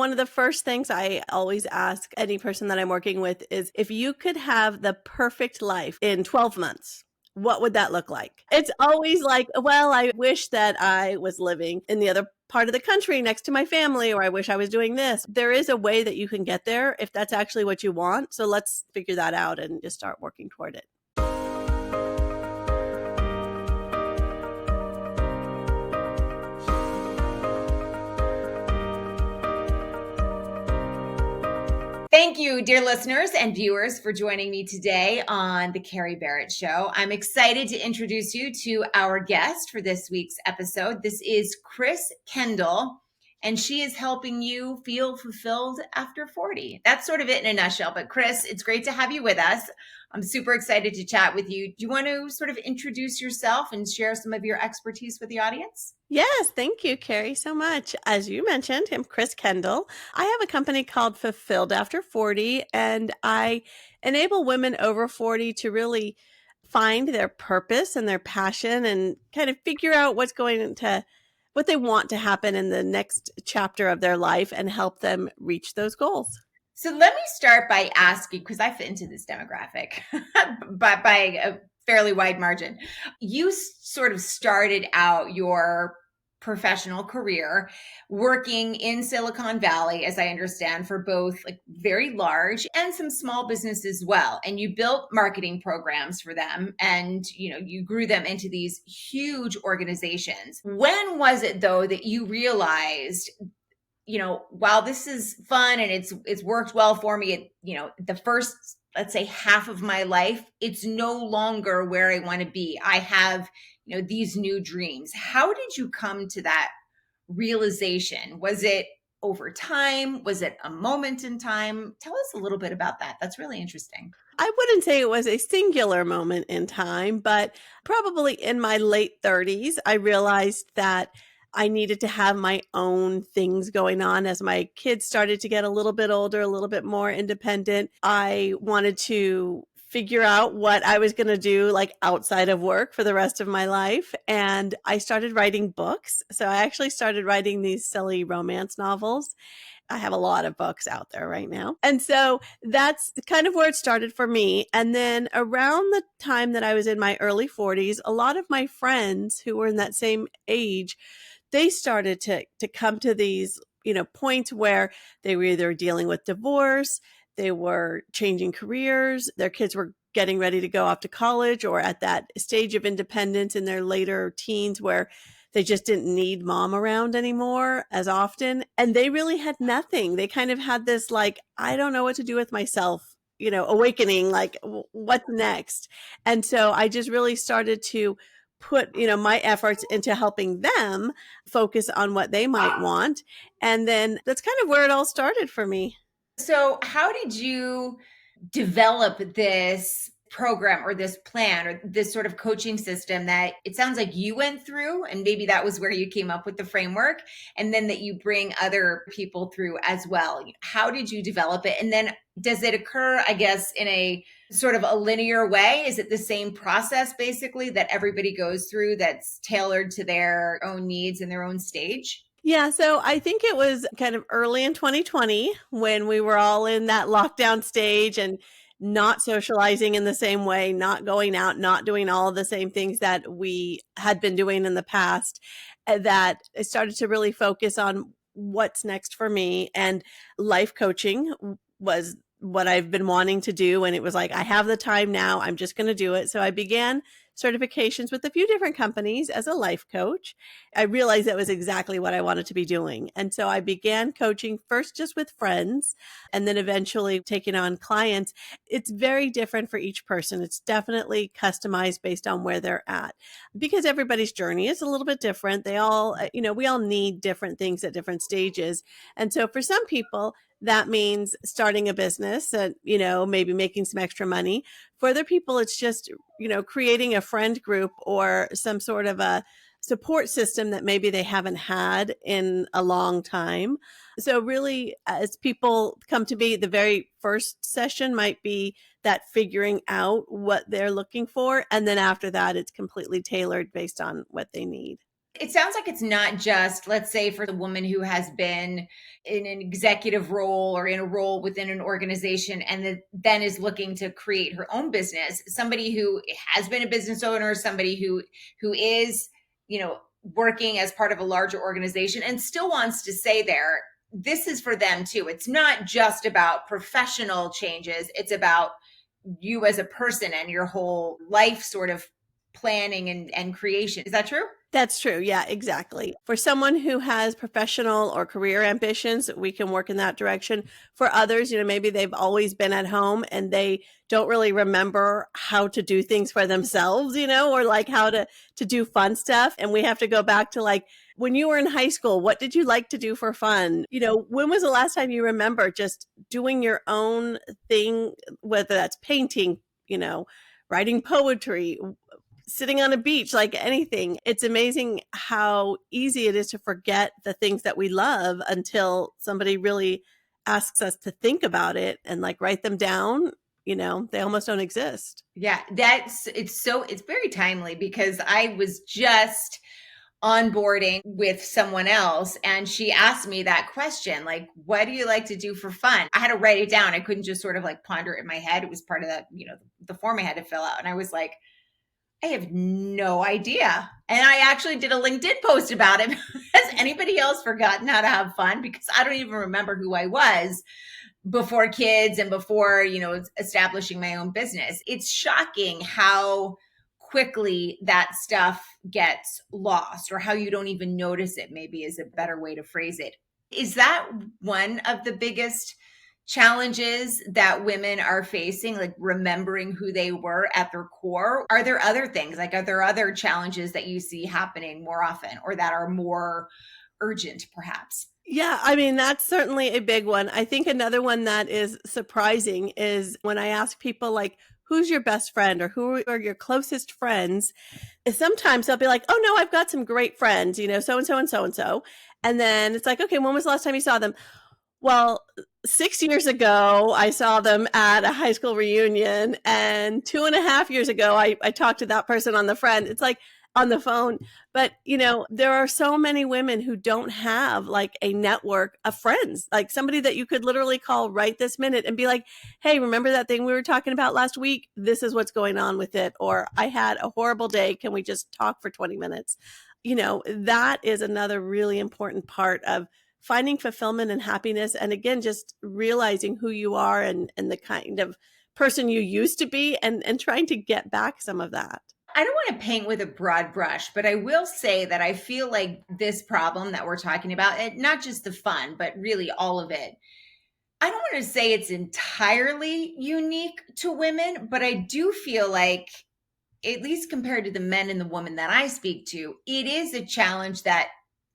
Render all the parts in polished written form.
one of the first things I always ask any person that I'm working with is if you could have the perfect life in 12 months, what would that look like? It's always like, well, I wish that I was living in the other part of the country next to my family, or I wish I was doing this. There is a way that you can get there if that's actually what you want. So let's figure that out and just start working toward it. Thank you, dear listeners and viewers, for joining me today on the Kerry Barrett Show. I'm excited to introduce you to our guest for this week's episode. This is Kris Kendall, and she is helping you feel fulfilled after 40. That's sort of it in a nutshell. But Kris, it's great to have you with us. I'm super excited to chat with you. Do you want to sort of introduce yourself and share some of your expertise with the audience? Yes, thank you, Kerry, so much. As you mentioned, I'm Kris Kendall. I have a company called Fulfilled After 40, and I enable women over 40 to really find their purpose and their passion and kind of figure out what they want to happen in the next chapter of their life and help them reach those goals. So let me start by asking, because I fit into this demographic by a fairly wide margin. You sort of started out your professional career working in Silicon Valley, as I understand, for both like very large and some small business as well. And you built marketing programs for them, and you grew them into these huge organizations. When was it though that you realized, while this is fun and it's worked well for me, the first, let's say, half of my life, it's no longer where I want to be. I have, these new dreams. How did you come to that realization? Was it over time? Was it a moment in time? Tell us a little bit about that. That's really interesting. I wouldn't say it was a singular moment in time, but probably in my late 30s, I realized that I needed to have my own things going on as my kids started to get a little bit older, a little bit more independent. I wanted to figure out what I was going to do like outside of work for the rest of my life. And I started writing books. So I actually started writing these silly romance novels. I have a lot of books out there right now. And so that's kind of where it started for me. And then around the time that I was in my early 40s, a lot of my friends who were in that same age, they started to come to these, points where they were either dealing with divorce, they were changing careers, their kids were getting ready to go off to college, or at that stage of independence in their later teens where they just didn't need mom around anymore as often. And they really had nothing. They kind of had this like, I don't know what to do with myself, awakening, like what's next? And so I just really started to put, my efforts into helping them focus on what they might want. And then that's kind of where it all started for me. So how did you develop this program or this plan or this sort of coaching system that it sounds like you went through, and maybe that was where you came up with the framework, and then that you bring other people through as well? How did you develop it? And then does it occur, I guess, in a sort of a linear way? Is it the same process basically that everybody goes through that's tailored to their own needs and their own stage? Yeah, so I think it was kind of early in 2020 when we were all in that lockdown stage and not socializing in the same way, not going out, not doing all of the same things that we had been doing in the past, that I started to really focus on what's next for me. And life coaching was what I've been wanting to do. And it was like, I have the time now, I'm just going to do it. So I began certifications with a few different companies as a life coach. I realized that was exactly what I wanted to be doing. And so I began coaching first just with friends and then eventually taking on clients. It's very different for each person. It's definitely customized based on where they're at because everybody's journey is a little bit different. They all, we all need different things at different stages. And so for some people, that means starting a business and, maybe making some extra money. For other people, it's just, creating a friend group or some sort of a support system that maybe they haven't had in a long time. So really, as people come to me, the very first session might be that figuring out what they're looking for. And then after that, it's completely tailored based on what they need. It sounds like it's not just, let's say, for the woman who has been in an executive role or in a role within an organization and then is looking to create her own business. Somebody who has been a business owner, somebody who is, working as part of a larger organization and still wants to stay there. This is for them too. It's not just about professional changes. It's about you as a person and your whole life sort of planning and creation. Is that true? That's true. Yeah, exactly. For someone who has professional or career ambitions, we can work in that direction. For others, maybe they've always been at home and they don't really remember how to do things for themselves, or like how to do fun stuff. And we have to go back to like, when you were in high school, what did you like to do for fun? When was the last time you remember just doing your own thing, whether that's painting, writing poetry, sitting on a beach, like anything. It's amazing how easy it is to forget the things that we love until somebody really asks us to think about it and like write them down. They almost don't exist. Yeah, it's very timely because I was just onboarding with someone else and she asked me that question, like, what do you like to do for fun? I had to write it down. I couldn't just sort of like ponder it in my head. It was part of that, the form I had to fill out. And I was like, I have no idea. And I actually did a LinkedIn post about it. Has anybody else forgotten how to have fun? Because I don't even remember who I was before kids and before, establishing my own business. It's shocking how quickly that stuff gets lost or how you don't even notice it, maybe is a better way to phrase it. Is that one of the biggest challenges that women are facing, like remembering who they were at their core? Are there other things, like are there other challenges that you see happening more often or that are more urgent perhaps? Yeah, I mean, that's certainly a big one. I think another one that is surprising is when I ask people like, who's your best friend or who are your closest friends? Sometimes they'll be like, oh no, I've got some great friends, so-and-so and so-and-so. And then it's like, okay, when was the last time you saw them? Well, 6 years ago, I saw them at a high school reunion, and 2.5 years ago, I talked to that person on the phone. But, there are so many women who don't have like a network of friends, like somebody that you could literally call right this minute and be like, hey, remember that thing we were talking about last week? This is what's going on with it. Or I had a horrible day. Can we just talk for 20 minutes? That is another really important part of finding fulfillment and happiness. And again, just realizing who you are and the kind of person you used to be and trying to get back some of that. I don't want to paint with a broad brush, but I will say that I feel like this problem that we're talking about, and not just the fun, but really all of it, I don't want to say it's entirely unique to women, but I do feel like, at least compared to the men and the women that I speak to, it is a challenge that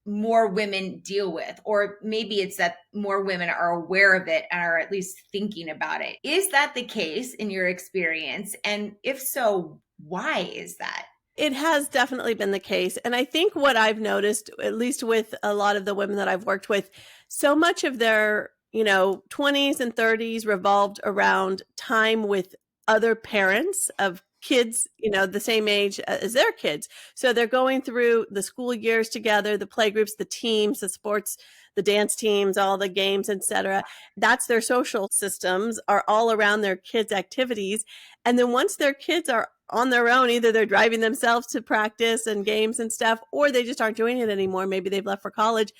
more women deal with, or maybe it's that more women are aware of it and are at least thinking about it. Is that the case in your experience? And if so, why is that? It has definitely been the case. And I think what I've noticed, at least with a lot of the women that I've worked with, so much of their, 20s and 30s revolved around time with other parents of kids, the same age as their kids. So they're going through the school years together, the playgroups, the teams, the sports, the dance teams, all the games, etc. That's their social systems are all around their kids' activities. And then once their kids are on their own, either they're driving themselves to practice and games and stuff, or they just aren't doing it anymore. Maybe they've left for college.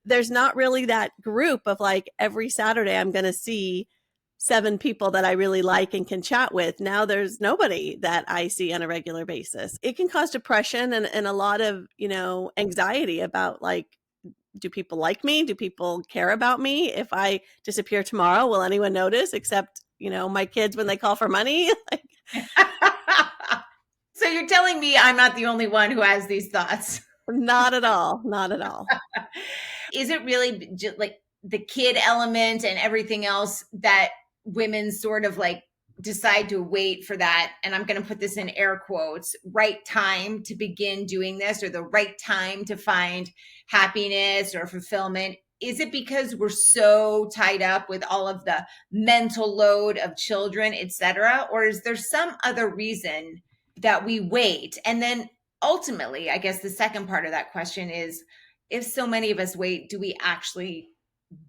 There's not really that group of like every Saturday I'm going to see 7 people that I really like and can chat with. Now there's nobody that I see on a regular basis. It can cause depression and a lot of, anxiety about like, do people like me? Do people care about me? If I disappear tomorrow, will anyone notice except, my kids when they call for money? So you're telling me I'm not the only one who has these thoughts? Not at all. Not at all. Is it really just like the kid element and everything else that women sort of like decide to wait for that, and I'm going to put this in air quotes, right time to begin doing this, or the right time to find happiness or fulfillment? Is it because we're so tied up with all of the mental load of children, etc., or is there some other reason that we wait? And then ultimately, I guess the second part of that question is, if so many of us wait, do we actually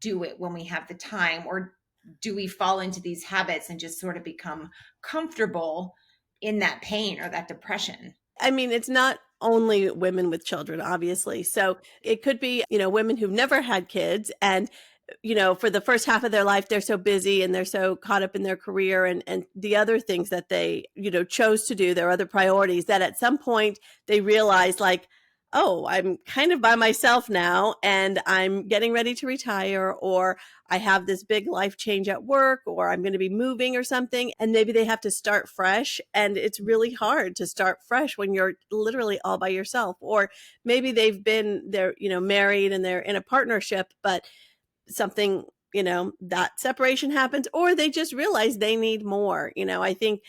do it when we have the time, or do we fall into these habits and just sort of become comfortable in that pain or that depression? I mean, it's not only women with children, obviously. So it could be, women who've never had kids and for the first half of their life, they're so busy and they're so caught up in their career and the other things that they, chose to do, their other priorities, that at some point they realize like, oh, I'm kind of by myself now and I'm getting ready to retire, or I have this big life change at work, or I'm going to be moving or something. And maybe they have to start fresh. And it's really hard to start fresh when you're literally all by yourself. Or maybe they're married and they're in a partnership, but something, that separation happens, or they just realize they need more. I think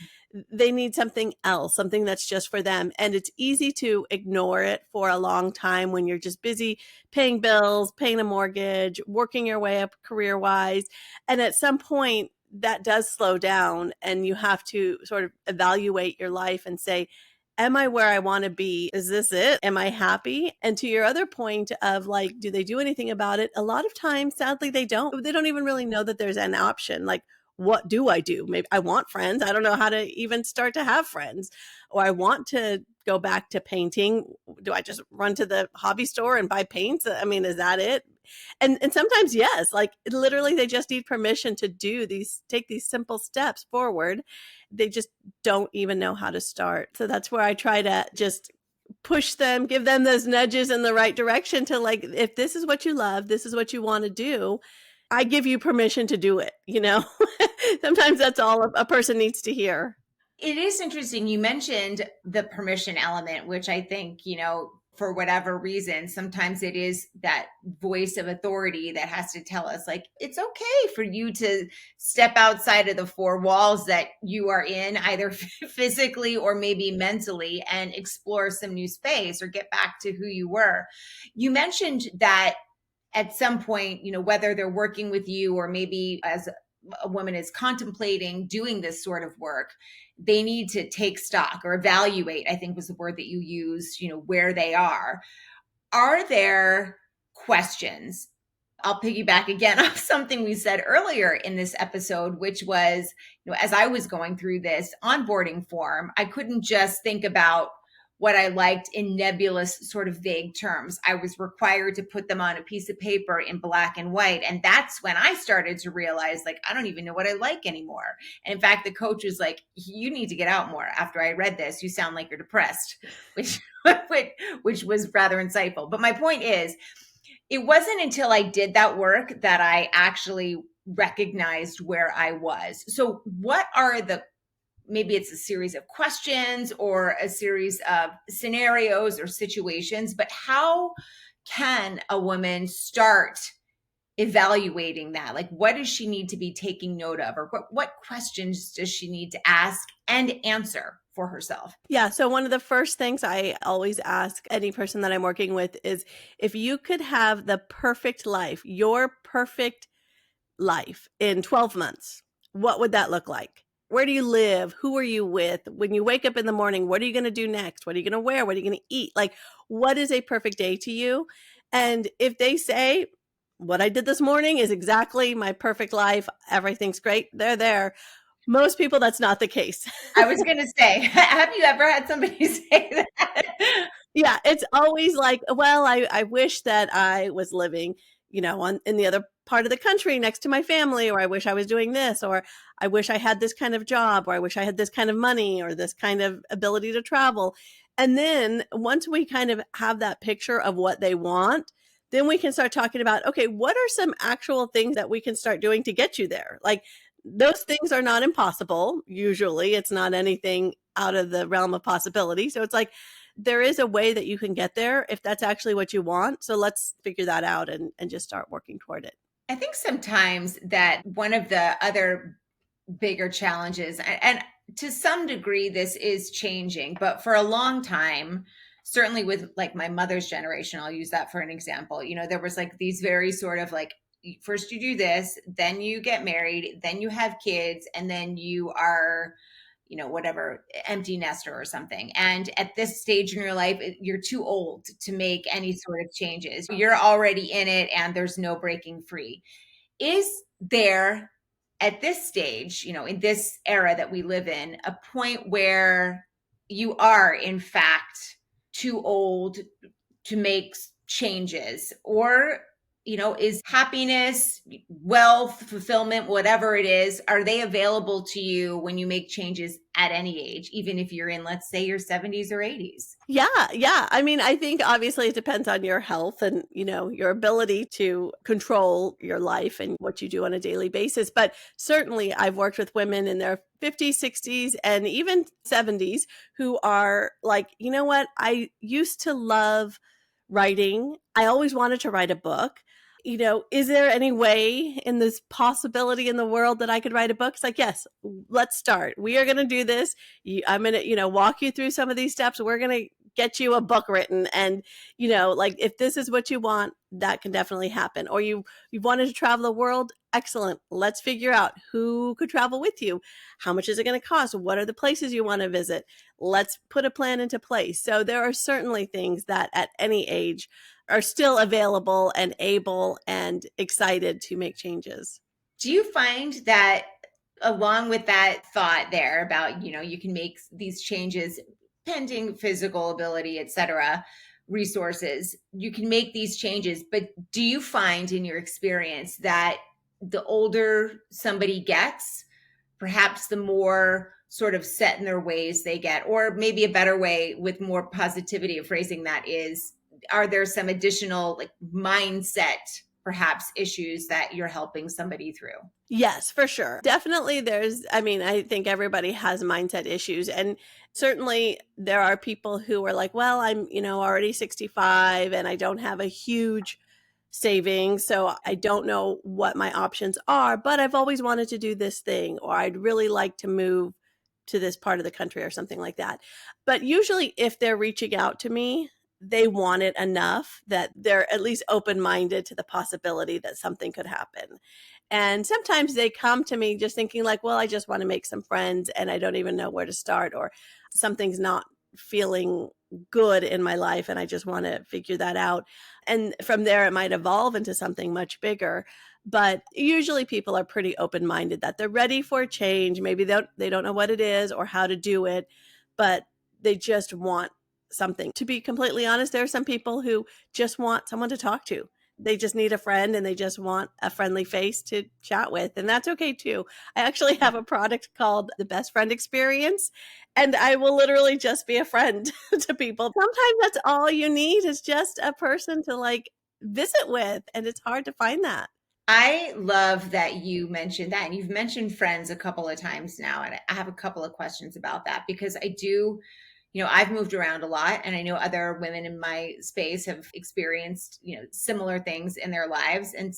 they need something else, something that's just for them. And it's easy to ignore it for a long time when you're just busy paying bills, paying a mortgage, working your way up career wise. And at some point, that does slow down and you have to sort of evaluate your life and say, am I where I want to be? Is this it? Am I happy? And to your other point of like, do they do anything about it? A lot of times, sadly, they don't. They don't even really know that there's an option. Like, what do I do? Maybe I want friends. I don't know how to even start to have friends. Or I want to go back to painting. Do I just run to the hobby store and buy paints? I mean, is that it? And sometimes, yes, like literally they just need permission to take these simple steps forward. They just don't even know how to start. So that's where I try to just push them, give them those nudges in the right direction to like, if this is what you love, this is what you want to do, I give you permission to do it, Sometimes that's all a person needs to hear. It is interesting. You mentioned the permission element, which I think, for whatever reason, sometimes it is that voice of authority that has to tell us, like, it's okay for you to step outside of the four walls that you are in, either physically or maybe mentally, and explore some new space or get back to who you were. You mentioned that at some point, whether they're working with you or maybe as a woman is contemplating doing this sort of work, they need to take stock or evaluate, I think was the word that you used, where they are. Are there questions? I'll piggyback again off something we said earlier in this episode, which was, as I was going through this onboarding form, I couldn't just think about what I liked in nebulous sort of vague terms. I was required to put them on a piece of paper in black and white. And that's when I started to realize, like, I don't even know what I like anymore. And in fact, the coach was like, you need to get out more. After I read this, you sound like you're depressed, which was rather insightful. But my point is, it wasn't until I did that work that I actually recognized where I was. So what are maybe it's a series of questions or a series of scenarios or situations, but how can a woman start evaluating that? Like, what does she need to be taking note of, or what questions does she need to ask and answer for herself? Yeah. So one of the first things I always ask any person that I'm working with is, if you could have the perfect life, your perfect life in 12 months, what would that look like? Where do you live? Who are you with? When you wake up in the morning, what are you going to do next? What are you going to wear? What are you going to eat? Like, what is a perfect day to you? And if they say, what I did this morning is exactly my perfect life, everything's great, they're there. Most people, that's not the case. I was going to say, have you ever had somebody say that? Yeah, it's always like, well, I wish that I was living, in the other part of the country next to my family, or I wish I was doing this, or I wish I had this kind of job, or I wish I had this kind of money, or this kind of ability to travel. And then once we kind of have that picture of what they want, then we can start talking about, okay, what are some actual things that we can start doing to get you there? Like, those things are not impossible. Usually it's not anything out of the realm of possibility. So it's like, there is a way that you can get there if that's actually what you want. So let's figure that out and just start working toward it. I think sometimes that one of the other bigger challenges, and to some degree this is changing, but for a long time, certainly with like my mother's generation, I'll use that for an example, there was like these very sort of like, first you do this, then you get married, then you have kids, and then you are whatever, empty nester or something. And at this stage in your life, you're too old to make any sort of changes. You're already in it and there's no breaking free. Is there at this stage, in this era that we live in, a point where you are in fact too old to make changes? Or is happiness, wealth, fulfillment, whatever it is, are they available to you when you make changes at any age, even if you're in, let's say, your 70s or 80s? Yeah, yeah. I mean, I think obviously it depends on your health and, your ability to control your life and what you do on a daily basis. But certainly I've worked with women in their 50s, 60s, and even 70s who are like, you know what? I used to love writing. I always wanted to write a book. Is there any way in this possibility in the world that I could write a book? It's like, yes, let's start. We are going to do this. I'm going to, walk you through some of these steps. We're going to get you a book written. And, like if this is what you want, that can definitely happen. Or you wanted to travel the world. Excellent. Let's figure out who could travel with you. How much is it going to cost? What are the places you want to visit? Let's put a plan into place. So there are certainly things that at any age are still available and able and excited to make changes. Do you find that along with that thought there about, you can make these changes pending physical ability, et cetera, resources, you can make these changes, but do you find in your experience that the older somebody gets, perhaps the more sort of set in their ways they get? Or maybe a better way with more positivity of phrasing that is, are there some additional like mindset perhaps issues that you're helping somebody through? Yes, for sure. Definitely I think everybody has mindset issues. And certainly there are people who are like, well, I'm, already 65 and I don't have a huge savings. So I don't know what my options are, but I've always wanted to do this thing, or I'd really like to move to this part of the country or something like that. But usually if they're reaching out to me, they want it enough that they're at least open-minded to the possibility that something could happen. And sometimes they come to me just thinking like, well, I just want to make some friends and I don't even know where to start, or something's not feeling good in my life and I just want to figure that out. And from there, it might evolve into something much bigger. But usually people are pretty open-minded that they're ready for a change. Maybe they don't know what it is or how to do it, but they just want something. To be completely honest, there are some people who just want someone to talk to. They just need a friend and they just want a friendly face to chat with. And that's okay too. I actually have a product called the Best Friend Experience, and I will literally just be a friend to people. Sometimes that's all you need is just a person to like visit with. And it's hard to find that. I love that you mentioned that. And you've mentioned friends a couple of times now. And I have a couple of questions about that because I do, I've moved around a lot and I know other women in my space have experienced, similar things in their lives, and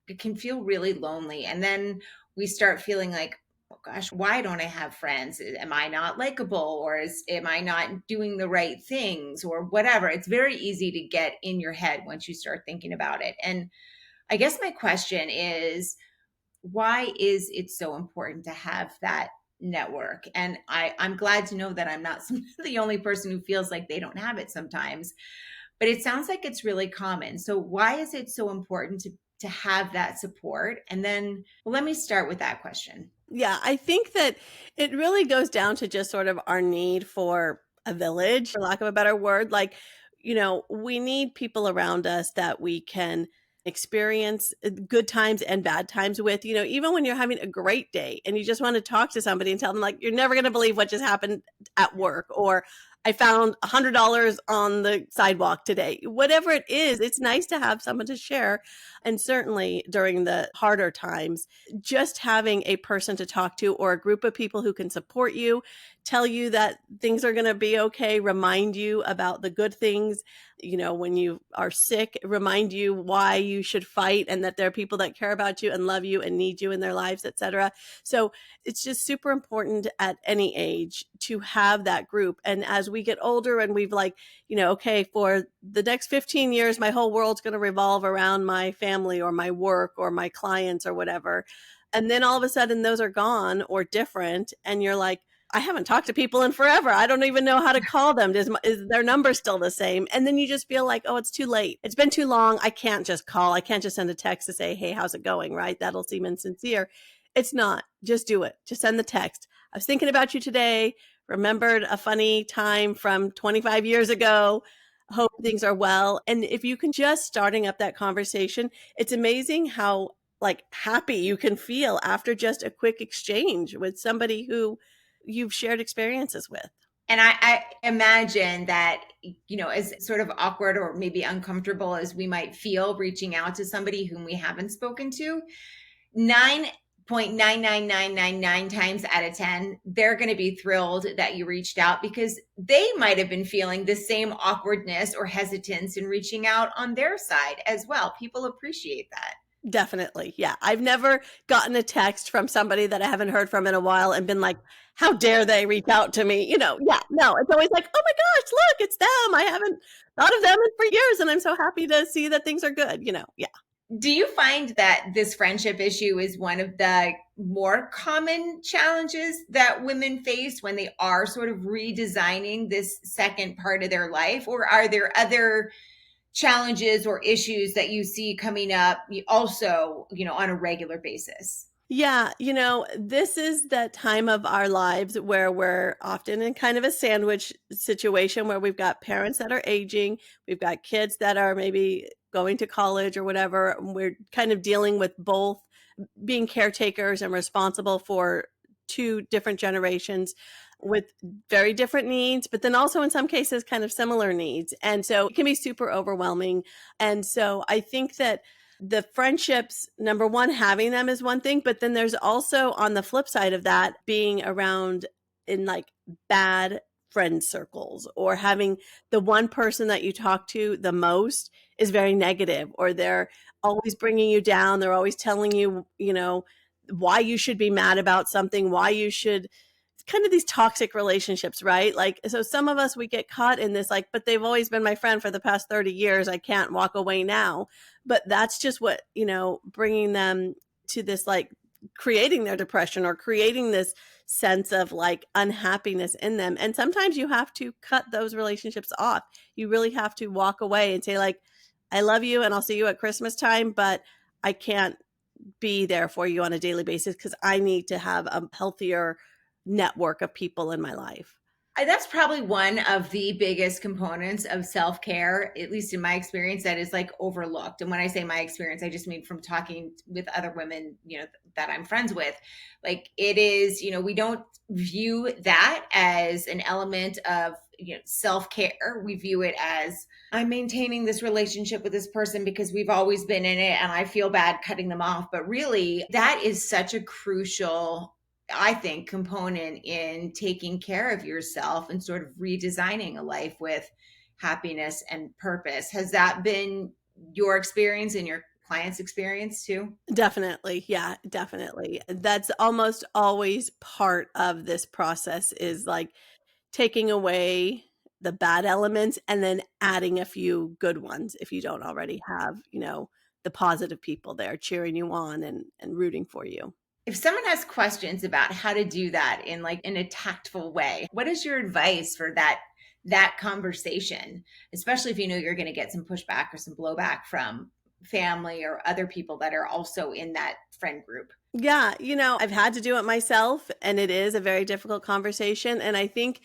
it can feel really lonely. And then we start feeling like, oh gosh, why don't I have friends? Am I not likable, or am I not doing the right things, or whatever? It's very easy to get in your head once you start thinking about it. And I guess my question is, why is it so important to have that network? And I'm glad to know that I'm not the only person who feels like they don't have it sometimes, but it sounds like it's really common. So why is it so important to have that support? And then, well, let me start with that question. Yeah, I think that it really goes down to just sort of our need for a village, for lack of a better word. Like, we need people around us that we can experience good times and bad times with. Even when you're having a great day and you just want to talk to somebody and tell them like, you're never going to believe what just happened at work, or I found $100 on the sidewalk today. Whatever it is, it's nice to have someone to share. And certainly during the harder times, just having a person to talk to or a group of people who can support you, tell you that things are going to be okay, remind you about the good things, when you are sick, remind you why you should fight and that there are people that care about you and love you and need you in their lives, etc. So it's just super important at any age to have that group. And as we get older and we've like, okay, for the next 15 years, my whole world's going to revolve around my family or my work or my clients or whatever. And then all of a sudden those are gone or different. And you're like, I haven't talked to people in forever. I don't even know how to call them. Is their number still the same? And then you just feel like, oh, it's too late. It's been too long. I can't just call. I can't just send a text to say, hey, how's it going? Right? That'll seem insincere. It's not. Just do it. Just send the text. I was thinking about you today. Remembered a funny time from 25 years ago. Hope things are well. And if you can just starting up that conversation, it's amazing how like happy you can feel after just a quick exchange with somebody who you've shared experiences with. And I imagine that, as sort of awkward or maybe uncomfortable as we might feel reaching out to somebody whom we haven't spoken to, 9.99999 times out of 10, they're going to be thrilled that you reached out because they might have been feeling the same awkwardness or hesitance in reaching out on their side as well. People appreciate that. Definitely. Yeah. I've never gotten a text from somebody that I haven't heard from in a while and been like, how dare they reach out to me? Yeah, no, it's always like, oh my gosh, look, it's them. I haven't thought of them for years. And I'm so happy to see that things are good, yeah. Do you find that this friendship issue is one of the more common challenges that women face when they are sort of redesigning this second part of their life? Or are there other challenges or issues that you see coming up also, on a regular basis? Yeah, this is that time of our lives where we're often in kind of a sandwich situation where we've got parents that are aging, we've got kids that are maybe going to college or whatever. We're kind of dealing with both being caretakers and responsible for two different generations with very different needs, but then also in some cases kind of similar needs. And so it can be super overwhelming. And so I think that the friendships, number one, having them is one thing, but then there's also on the flip side of that, being around in like bad friend circles or having the one person that you talk to the most is very negative, or they're always bringing you down. They're always telling you, why you should be mad about something, why you should kind of these toxic relationships, right? Like, so some of us, we get caught in this, like, but they've always been my friend for the past 30 years. I can't walk away now. But that's just what, bringing them to this, like creating their depression or creating this sense of like unhappiness in them. And sometimes you have to cut those relationships off. You really have to walk away and say like, I love you and I'll see you at Christmas time, but I can't be there for you on a daily basis because I need to have a healthier network of people in my life. That's probably one of the biggest components of self-care, at least in my experience, that is like overlooked. And when I say my experience, I just mean from talking with other women, that I'm friends with. Like it is, we don't view that as an element of self-care. We view it as I'm maintaining this relationship with this person because we've always been in it and I feel bad cutting them off. But really, that is such a crucial, I think, component in taking care of yourself and sort of redesigning a life with happiness and purpose. Has that been your experience and your clients' experience too? Definitely. Yeah, definitely. That's almost always part of this process is like taking away the bad elements and then adding a few good ones if you don't already have, the positive people there cheering you on and rooting for you. If someone has questions about how to do that in a tactful way, what is your advice for that conversation, especially if you're going to get some pushback or some blowback from family or other people that are also in that friend group? Yeah, I've had to do it myself and it is a very difficult conversation. And I think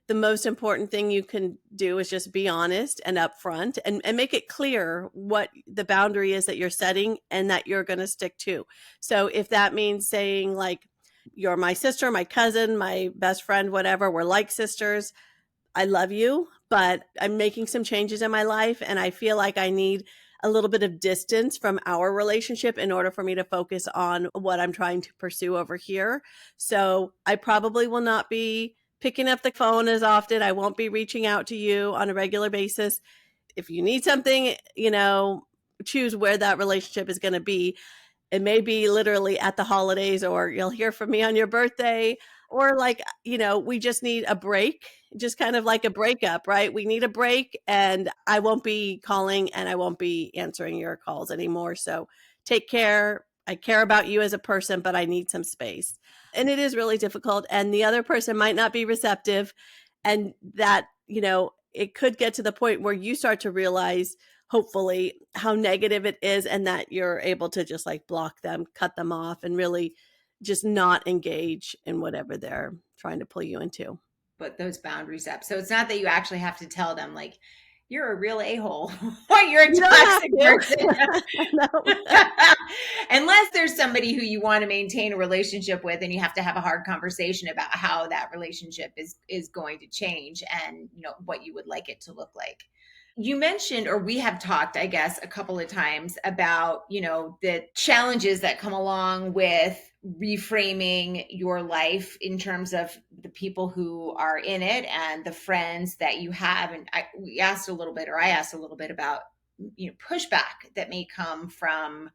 the most important thing you can do is just be honest and upfront and make it clear what the boundary is that you're setting and that you're going to stick to. So if that means saying like, you're my sister, my cousin, my best friend, whatever, we're like sisters. I love you, but I'm making some changes in my life and I feel like I need a little bit of distance from our relationship in order for me to focus on what I'm trying to pursue over here. So I probably will not be picking up the phone as often. I won't be reaching out to you on a regular basis. If you need something, choose where that relationship is going to be. It may be literally at the holidays, or you'll hear from me on your birthday, or like, we just need a break, just kind of like a breakup, right? We need a break and I won't be calling and I won't be answering your calls anymore. So take care. I care about you as a person, but I need some space. And it is really difficult. And the other person might not be receptive. And that, it could get to the point where you start to realize, hopefully, how negative it is, and that you're able to just like block them, cut them off, and really just not engage in whatever they're trying to pull you into. Put those boundaries up. So it's not that you actually have to tell them like you're a real a-hole or you're a You don't have toxic person. No. Unless there's somebody who you want to maintain a relationship with, and you have to have a hard conversation about how that relationship is going to change, and what you would like it to look like. You mentioned, or we have talked, I guess, a couple of times about, the challenges that come along with reframing your life in terms of the people who are in it and the friends that you have. And I asked a little bit about, pushback that may come from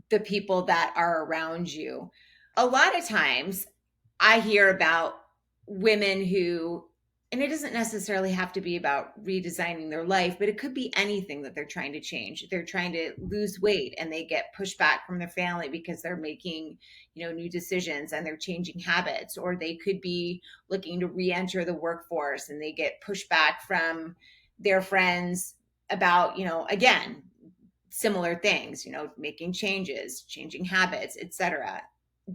the people that are around you. A lot of times I hear about women who, and it doesn't necessarily have to be about redesigning their life, but it could be anything that they're trying to change. They're trying to lose weight and they get pushback from their family because they're making, new decisions and they're changing habits. Or they could be looking to re-enter the workforce and they get pushback from their friends about, again, similar things, making changes, changing habits, etc.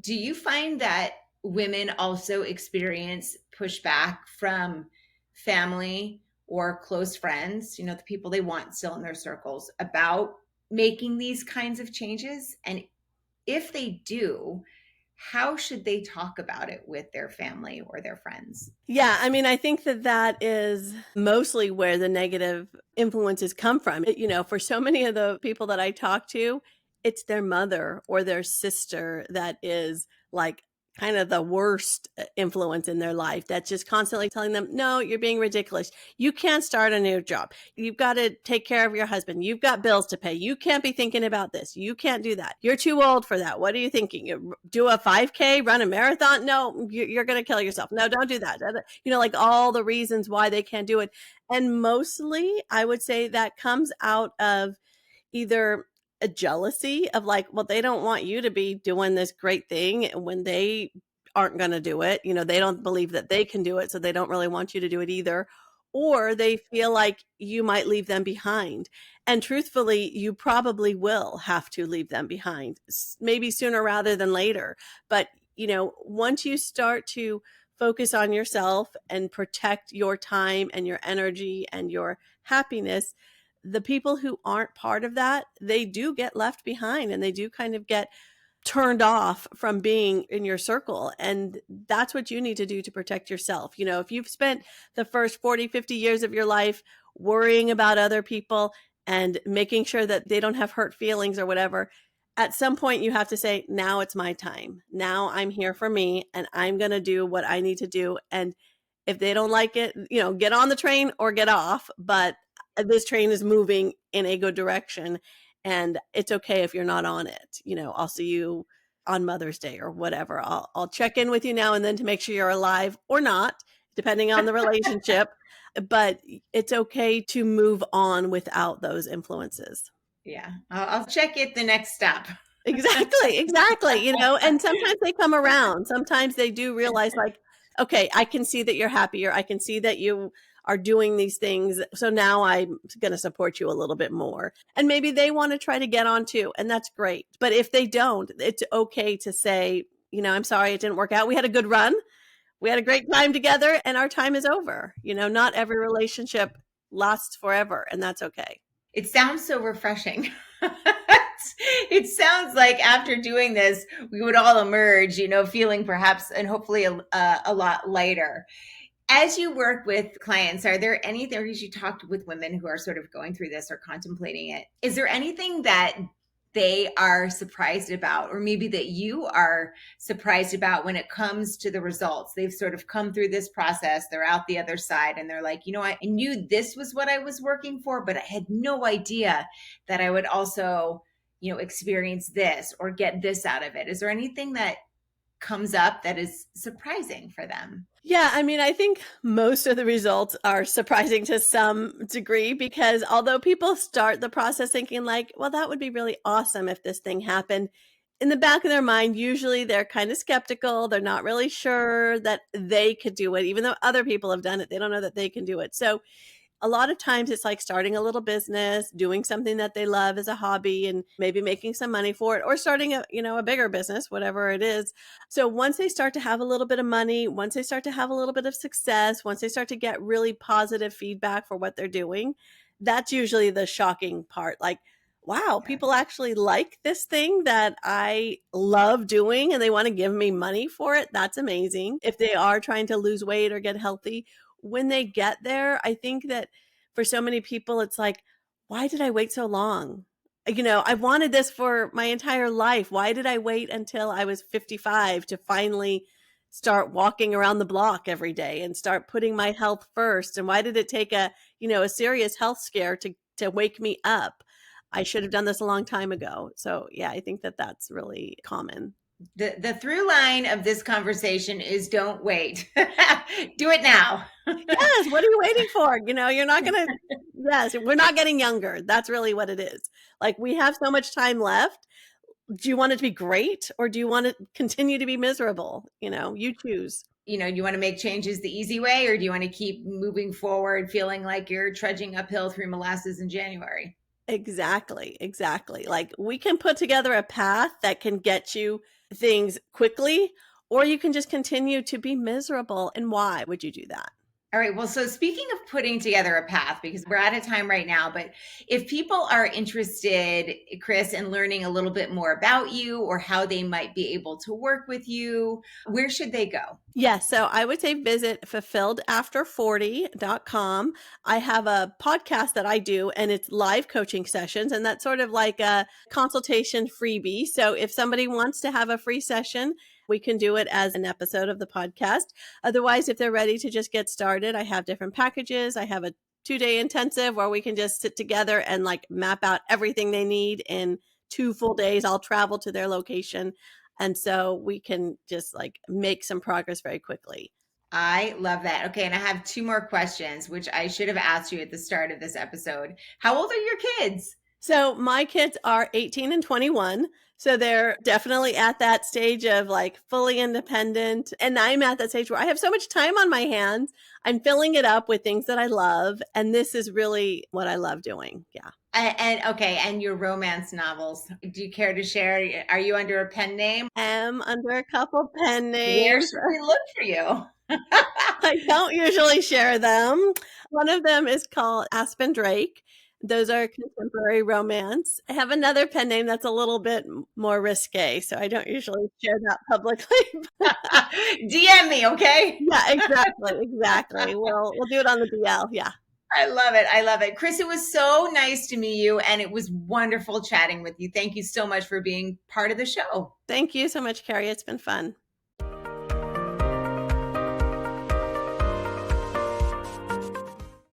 Do you find that women also experience pushback from family or close friends, the people they want still in their circles, about making these kinds of changes? And if they do, how should they talk about it with their family or their friends? Yeah, I mean, I think that is mostly where the negative influences come from. For so many of the people that I talk to, it's their mother or their sister that is like kind of the worst influence in their life, that's just constantly telling them, no, you're being ridiculous. You can't start a new job. You've got to take care of your husband. You've got bills to pay. You can't be thinking about this. You can't do that. You're too old for that. What are you thinking? You do a 5K, run a marathon? No, you're going to kill yourself. No, don't do that. Like all the reasons why they can't do it. And mostly I would say that comes out of either a jealousy of like, well, they don't want you to be doing this great thing when they aren't going to do it. They don't believe that they can do it, so they don't really want you to do it either. Or they feel like you might leave them behind. And truthfully, you probably will have to leave them behind, maybe sooner rather than later. But, once you start to focus on yourself and protect your time and your energy and your happiness, the people who aren't part of that, they do get left behind and they do kind of get turned off from being in your circle. And that's what you need to do to protect yourself. If you've spent the first 40, 50 years of your life worrying about other people and making sure that they don't have hurt feelings or whatever, at some point you have to say, now it's my time. Now I'm here for me and I'm going to do what I need to do. And if they don't like it, get on the train or get off. But this train is moving in a good direction, and it's okay if you're not on it. I'll see you on Mother's Day or whatever. I'll check in with you now and then to make sure you're alive or not, depending on the relationship. But it's okay to move on without those influences. Yeah, I'll check it the next stop. Exactly. And sometimes they come around. Sometimes they do realize like, okay, I can see that you're happier. I can see that you are doing these things. So now I'm going to support you a little bit more. And maybe they want to try to get on too. And that's great. But if they don't, it's okay to say, I'm sorry it didn't work out. We had a good run. We had a great time together and our time is over. Not every relationship lasts forever, and that's okay. It sounds so refreshing. It sounds like after doing this, we would all emerge, feeling perhaps and hopefully a lot lighter. As you work with clients, are there any areas you talked with women who are sort of going through this or contemplating it? Is there anything that they are surprised about, or maybe that you are surprised about when it comes to the results? They've sort of come through this process, they're out the other side, and they're like, I knew this was what I was working for, but I had no idea that I would also, experience this or get this out of it. Is there anything that comes up that is surprising for them? Yeah, I mean, I think most of the results are surprising to some degree, because although people start the process thinking like, well, that would be really awesome if this thing happened, in the back of their mind, usually they're kind of skeptical. They're not really sure that they could do it, even though other people have done it. They don't know that they can do it. So a lot of times it's like starting a little business, doing something that they love as a hobby and maybe making some money for it, or starting a bigger business, whatever it is. So once they start to have a little bit of money, once they start to have a little bit of success, once they start to get really positive feedback for what they're doing, that's usually the shocking part. Like, wow, people actually like this thing that I love doing and they want to give me money for it. That's amazing. If they are trying to lose weight or get healthy, when they get there, I think that for so many people, it's like, why did I wait so long? I've wanted this for my entire life. Why did I wait until I was 55 to finally start walking around the block every day and start putting my health first? And why did it take a serious health scare to wake me up? I should have done this a long time ago. So yeah, I think that that's really common. The through line of this conversation is don't wait. Do it now. Yes, what are you waiting for? You're not going to, yes, we're not getting younger. That's really what it is. Like, we have so much time left. Do you want it to be great or do you want to continue to be miserable? You choose. Do you want to make changes the easy way, or do you want to keep moving forward feeling like you're trudging uphill through molasses in January? Exactly. Like, we can put together a path that can get you things quickly, or you can just continue to be miserable. And why would you do that? All right. Well, so speaking of putting together a path, because we're out of time right now, but if people are interested, Kris, in learning a little bit more about you or how they might be able to work with you, where should they go? Yes. So I would say visit fulfilledafter40.com. I have a podcast that I do and it's live coaching sessions, and that's sort of like a consultation freebie. So if somebody wants to have a free session, we can do it as an episode of the podcast. Otherwise, if they're ready to just get started, I have different packages. I have a 2-day intensive where we can just sit together and like map out everything they need in 2 full days. I'll travel to their location. And so we can just like make some progress very quickly. I love that. Okay. And I have 2 more questions, which I should have asked you at the start of this episode. How old are your kids? So my kids are 18 and 21. So they're definitely at that stage of like fully independent. And I'm at that stage where I have so much time on my hands. I'm filling it up with things that I love. And this is really what I love doing. Yeah. And okay, and your romance novels. Do you care to share? Are you under a pen name? I'm under a couple pen Where names. should we look for you? I don't usually share them. One of them is called Aspen Drake. Those are contemporary romance. I have another pen name that's a little bit more risque, so I don't usually share that publicly. DM me, okay? Yeah, exactly. We'll do it on the DL. Yeah. I love it. I love it. Kris, it was so nice to meet you, and it was wonderful chatting with you. Thank you so much for being part of the show. Thank you so much, Kerry. It's been fun.